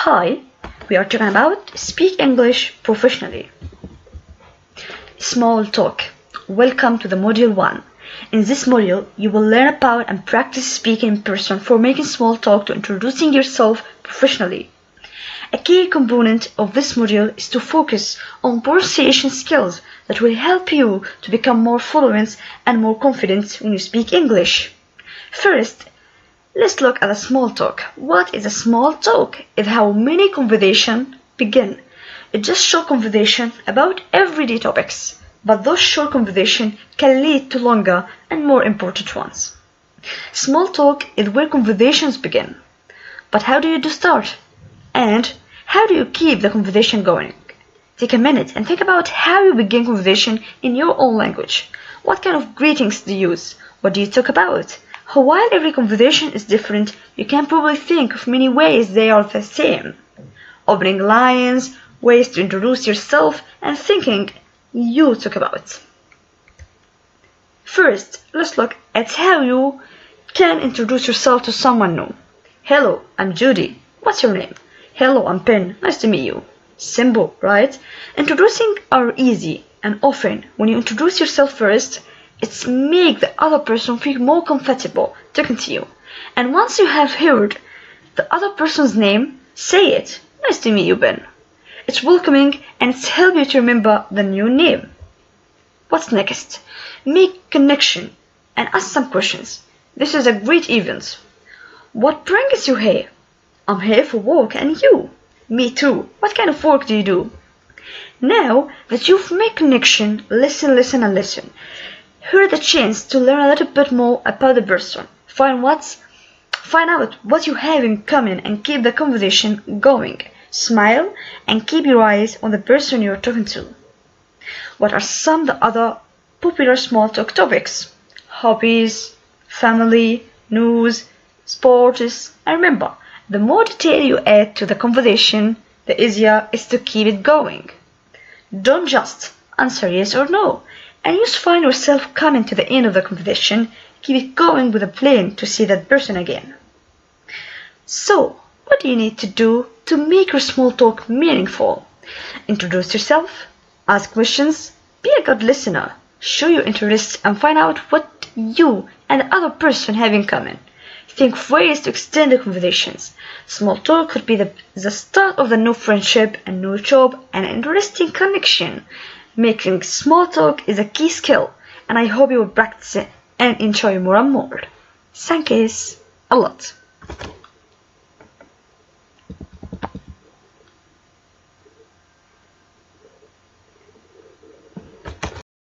Hi, we are talking about speak English professionally. Small talk. Welcome to the module 1. In this module, you will learn about and practice speaking in person for making small talk to introducing yourself professionally. A key component of this module is to focus on pronunciation skills that will help you to become more fluent and more confident when you speak English. First, let's look at a small talk. What is a small talk? It's how many conversations begin. It's just short conversation about everyday topics, but those short conversations can lead to longer and more important ones. Small talk is where conversations begin. But how do you start? And how do you keep the conversation going? Take a minute and think about how you begin conversation in your own language. What kind of greetings do you use? What do you talk about? While every conversation is different, you can probably think of many ways they are the same. Opening lines, ways to introduce yourself, and thinking you talk about. First, let's look at how you can introduce yourself to someone new. Hello, I'm Judy. What's your name? Hello, I'm Pen. Nice to meet you. Simple, right? Introducing are easy, and often when you introduce yourself first, it's make the other person feel more comfortable talking to you. And once you have heard the other person's name, say it. Nice to meet you, Ben. It's welcoming and it's help you to remember the new name. What's next? Make connection and ask some questions. This is a great event. What brings you here? I'm here for work, and you? Me too. What kind of work do you do? Now that you've made connection, listen and listen. Here the chance to learn a little bit more about the person. Find out what you have in common and keep the conversation going. Smile and keep your eyes on the person you're talking to. What are some of the other popular small talk topics? Hobbies, family, news, sports, and remember, the more detail you add to the conversation, the easier it is to keep it going. Don't just answer yes or no, and you find yourself coming to the end of the conversation. Keep it going with a plan to see that person again. So, what do you need to do to make your small talk meaningful? Introduce yourself, ask questions, be a good listener, show your interest, and find out what you and the other person have in common. Think of ways to extend the conversations. Small talk could be the start of the new friendship, a new job, and an interesting connection. Making small talk is a key skill, and I hope you will practice it and enjoy more and more. Thank you a lot.